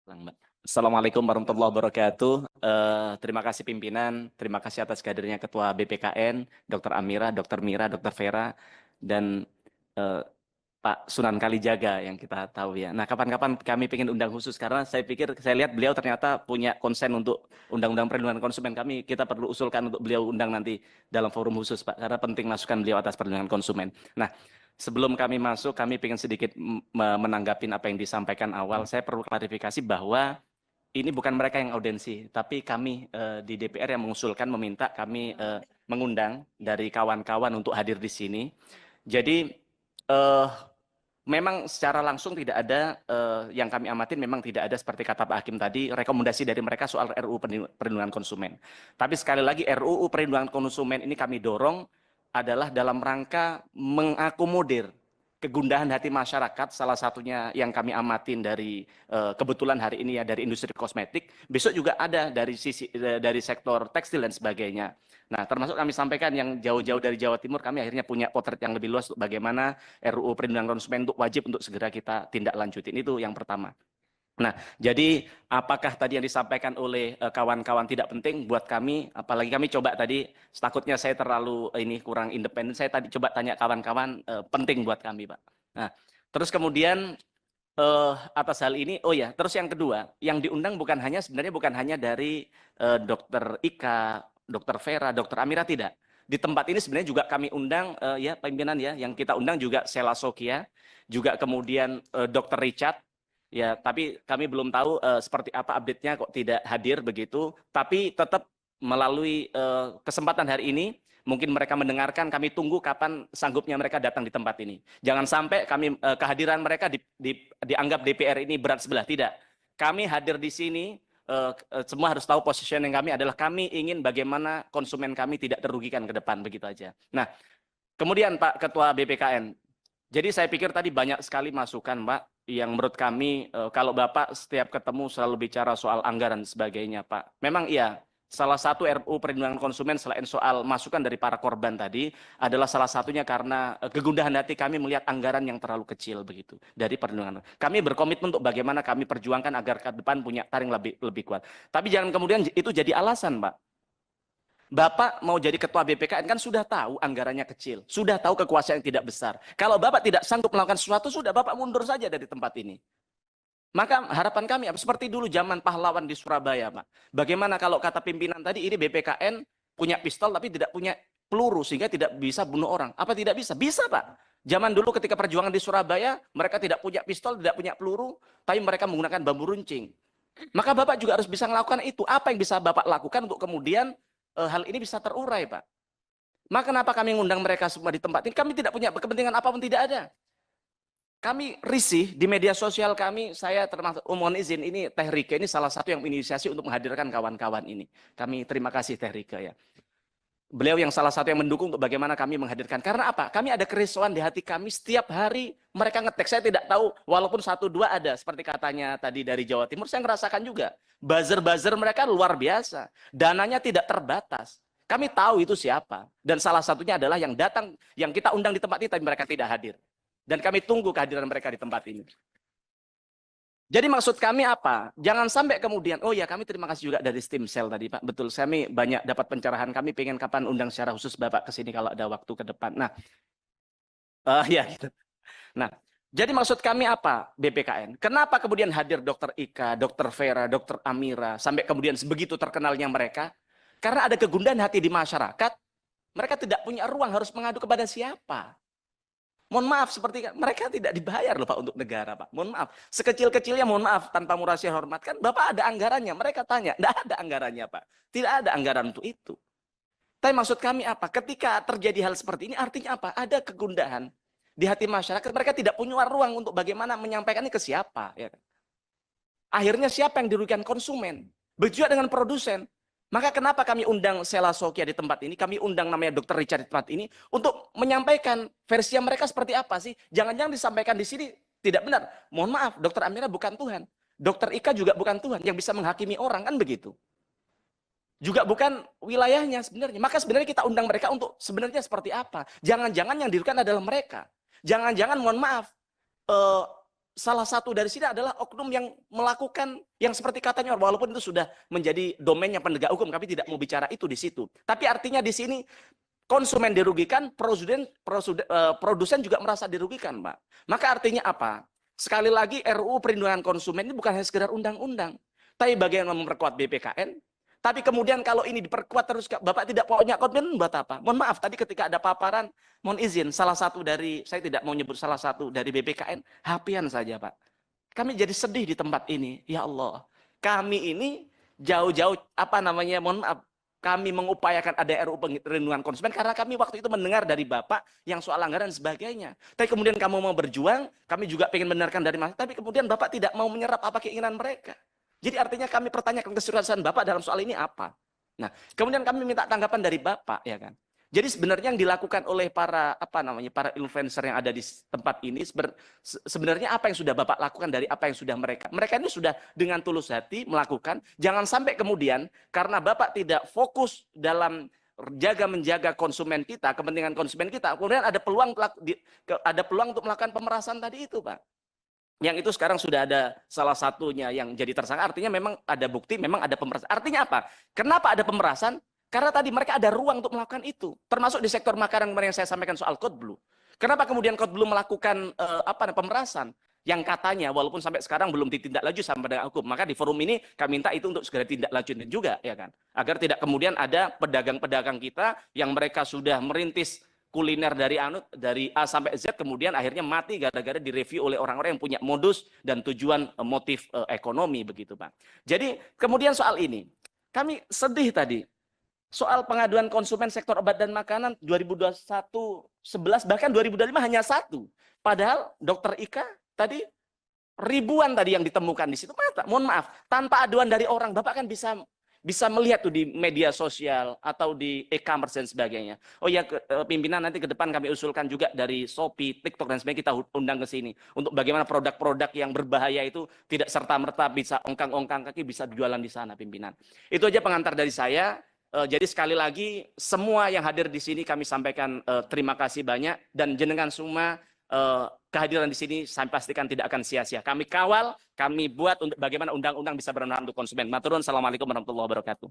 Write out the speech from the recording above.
Mbak. Assalamualaikum warahmatullahi wabarakatuh. Terima kasih pimpinan, terima kasih atas hadirnya Ketua BPKN, Dr. Amira, Dr. Mira, Dr. Vera, dan eh, Pak Sunan Kalijaga yang kita tahu ya. Nah, kapan-kapan kami ingin undang khusus karena saya lihat beliau ternyata punya konsen untuk Undang-Undang Perlindungan Konsumen. Kita perlu usulkan untuk beliau undang nanti dalam forum khusus, Pak, karena penting masukan beliau atas perlindungan konsumen. Nah, sebelum kami masuk, kami ingin sedikit menanggapi apa yang disampaikan awal. Saya perlu klarifikasi bahwa ini bukan mereka yang audiensi, tapi kami di DPR yang mengusulkan meminta kami mengundang dari kawan-kawan untuk hadir di sini. Jadi eh, memang secara langsung tidak ada yang kami amatin, memang tidak ada seperti kata Pak Hakim tadi rekomendasi dari mereka soal RUU Perlindungan Konsumen. Tapi sekali lagi RUU Perlindungan Konsumen ini kami dorong adalah dalam rangka mengakomodir kegundahan hati masyarakat, salah satunya yang kami amatin dari kebetulan hari ini ya dari industri kosmetik, besok juga ada dari sektor tekstil dan sebagainya. Nah, termasuk kami sampaikan yang jauh-jauh dari Jawa Timur, kami akhirnya punya potret yang lebih luas untuk bagaimana RUU Perlindungan Konsumen untuk wajib untuk segera kita tindak lanjutin. Itu yang pertama. Nah, jadi apakah tadi yang disampaikan oleh kawan-kawan tidak penting buat kami, apalagi kami coba tadi, takutnya saya terlalu ini kurang independen, saya tadi coba tanya kawan-kawan, penting buat kami, Pak. Nah, terus kemudian atas hal ini, oh ya, terus yang kedua, yang diundang sebenarnya bukan hanya dari Dokter Ika, Dokter Vera, Dokter Amira, tidak. Di tempat ini sebenarnya juga kami undang ya pimpinan ya, yang kita undang juga Sela Sokia, juga kemudian Dokter Richard, ya, tapi kami belum tahu seperti apa update-nya kok tidak hadir begitu, tapi tetap melalui kesempatan hari ini, mungkin mereka mendengarkan, kami tunggu kapan sanggupnya mereka datang di tempat ini. Jangan sampai kehadiran mereka dianggap DPR ini berat sebelah, tidak. Kami hadir di sini, semua harus tahu positioning kami adalah kami ingin bagaimana konsumen kami tidak terugikan ke depan, begitu aja. Nah, kemudian Pak Ketua BPKN, jadi saya pikir tadi banyak sekali masukan, Pak, yang menurut kami kalau Bapak setiap ketemu selalu bicara soal anggaran dan sebagainya, Pak. Memang iya, salah satu RUU Perlindungan Konsumen selain soal masukan dari para korban tadi adalah salah satunya karena kegundahan hati kami melihat anggaran yang terlalu kecil begitu dari perlindungan. Kami berkomitmen untuk bagaimana kami perjuangkan agar ke depan punya taring lebih kuat. Tapi jangan kemudian itu jadi alasan, Pak. Bapak mau jadi ketua BPKN kan sudah tahu anggarannya kecil, sudah tahu kekuasaan yang tidak besar. Kalau Bapak tidak sanggup melakukan sesuatu, sudah Bapak mundur saja dari tempat ini. Maka harapan kami seperti dulu zaman pahlawan di Surabaya, Pak. Bagaimana kalau kata pimpinan tadi ini BPKN punya pistol tapi tidak punya peluru sehingga tidak bisa bunuh orang. Apa tidak bisa? Bisa, Pak. Zaman dulu ketika perjuangan di Surabaya, mereka tidak punya pistol, tidak punya peluru, tapi mereka menggunakan bambu runcing. Maka Bapak juga harus bisa melakukan itu. Apa yang bisa Bapak lakukan untuk kemudian hal ini bisa terurai, Pak? Maka kenapa kami mengundang mereka semua di tempat ini? Kami tidak punya kepentingan apapun, tidak ada. Kami risih di media sosial kami, saya termasuk, mohon izin, ini Teh Rika ini salah satu yang menginisiasi untuk menghadirkan kawan-kawan ini. Kami terima kasih Teh Rika ya. Beliau yang salah satu yang mendukung untuk bagaimana kami menghadirkan. Karena apa? Kami ada kerisauan di hati kami setiap hari mereka ngetek. Saya tidak tahu, walaupun 1-2 ada. Seperti katanya tadi dari Jawa Timur, saya ngerasakan juga. Buzzer-buzzer mereka luar biasa. Dananya tidak terbatas. Kami tahu itu siapa. Dan salah satunya adalah yang datang, yang kita undang di tempat ini, tapi mereka tidak hadir. Dan kami tunggu kehadiran mereka di tempat ini. Jadi maksud kami apa? Jangan sampai kemudian, oh ya kami terima kasih juga dari Steam Cell tadi Pak. Betul, kami banyak dapat pencerahan, kami pengen kapan undang secara khusus Bapak ke sini kalau ada waktu ke depan. Nah, ya gitu. Nah, jadi maksud kami apa BPKN? Kenapa kemudian hadir Dokter Ika, Dokter Vera, Dokter Amira, sampai kemudian sebegitu terkenalnya mereka? Karena ada kegundahan hati di masyarakat, mereka tidak punya ruang harus mengadu kepada siapa. Mohon maaf, seperti mereka tidak dibayar loh Pak untuk negara Pak. Mohon maaf, sekecil-kecilnya mohon maaf, tanpa murasi hormat kan Bapak ada anggarannya. Mereka tanya, tidak ada anggarannya Pak. Tidak ada anggaran untuk itu. Tapi maksud kami apa? Ketika terjadi hal seperti ini artinya apa? Ada kegundahan di hati masyarakat. Mereka tidak punya ruang untuk bagaimana menyampaikan ini ke siapa. Ya. Akhirnya siapa yang dirugikan? Konsumen. Begitu juga dengan produsen. Maka kenapa kami undang Sela Sokia di tempat ini, kami undang namanya Dr. Richard di tempat ini, untuk menyampaikan versi mereka seperti apa sih. Jangan-jangan disampaikan di sini tidak benar. Mohon maaf, Dr. Amira bukan Tuhan. Dr. Ika juga bukan Tuhan yang bisa menghakimi orang, kan begitu. Juga bukan wilayahnya sebenarnya. Maka sebenarnya kita undang mereka untuk sebenarnya seperti apa. Jangan-jangan yang dirugikan adalah mereka. Jangan-jangan mohon maaf, salah satu dari sini adalah oknum yang melakukan yang seperti katanya, walaupun itu sudah menjadi domainnya penegak hukum, kami tidak mau bicara itu di situ. Tapi artinya di sini konsumen dirugikan, produsen juga merasa dirugikan, Pak. Maka artinya apa? Sekali lagi RUU Perlindungan Konsumen ini bukan hanya sekedar undang-undang, tapi bagaimana memperkuat BPKN. Tapi kemudian kalau ini diperkuat terus, Bapak tidak punya komitmen, buat apa? Mohon maaf, tadi ketika ada paparan, mohon izin, salah satu dari, saya tidak mau nyebut salah satu dari BPKN, HP-an saja, Pak. Kami jadi sedih di tempat ini. Ya Allah, kami ini jauh-jauh, mohon maaf, kami mengupayakan ada RUU Perlindungan Konsumen karena kami waktu itu mendengar dari Bapak yang soal anggaran dan sebagainya. Tapi kemudian kamu mau berjuang, kami juga ingin mendengarkan dari Mas, tapi kemudian Bapak tidak mau menyerap apa keinginan mereka. Jadi artinya kami pertanyakan keseriusan Bapak dalam soal ini apa. Nah, kemudian kami minta tanggapan dari Bapak, ya kan. Jadi sebenarnya yang dilakukan oleh para para influencer yang ada di tempat ini sebenarnya apa yang sudah Bapak lakukan dari apa yang sudah mereka ini sudah dengan tulus hati melakukan. Jangan sampai kemudian karena Bapak tidak fokus dalam menjaga konsumen kita, kepentingan konsumen kita, kemudian ada peluang untuk melakukan pemerasan tadi itu, Pak. Yang itu sekarang sudah ada salah satunya yang jadi tersangka, artinya memang ada bukti, memang ada pemerasan. Artinya apa? Kenapa ada pemerasan? Karena tadi mereka ada ruang untuk melakukan itu. Termasuk di sektor makanan kemarin yang saya sampaikan soal Code Blue. Kenapa kemudian Code Blue melakukan pemerasan? Yang katanya walaupun sampai sekarang belum ditindaklanjuti sampai dengan hukum. Maka di forum ini kami minta itu untuk segera ditindaklanjuti juga, ya kan? Agar tidak kemudian ada pedagang-pedagang kita yang mereka sudah merintis kuliner dari A sampai Z kemudian akhirnya mati gara-gara direview oleh orang-orang yang punya modus dan tujuan motif ekonomi begitu, Pak. Jadi kemudian soal ini kami sedih tadi soal pengaduan konsumen sektor obat dan makanan 2021 11 bahkan 2025 hanya satu. Padahal Dokter Ika tadi ribuan tadi yang ditemukan di situ. Mohon maaf, tanpa aduan dari orang Bapak kan bisa melihat tuh di media sosial atau di e-commerce dan sebagainya. Oh ya, pimpinan nanti ke depan kami usulkan juga dari Shopee, TikTok dan sebagainya kita undang ke sini untuk bagaimana produk-produk yang berbahaya itu tidak serta-merta bisa ongkang-ongkang kaki bisa jualan di sana, pimpinan. Itu aja pengantar dari saya. Jadi sekali lagi semua yang hadir di sini kami sampaikan terima kasih banyak dan jenengan semua kehadiran di sini saya pastikan tidak akan sia-sia. Kami kawal, kami buat untuk bagaimana undang-undang bisa bermanfaat untuk konsumen. Matur nuwun, assalamualaikum warahmatullahi wabarakatuh.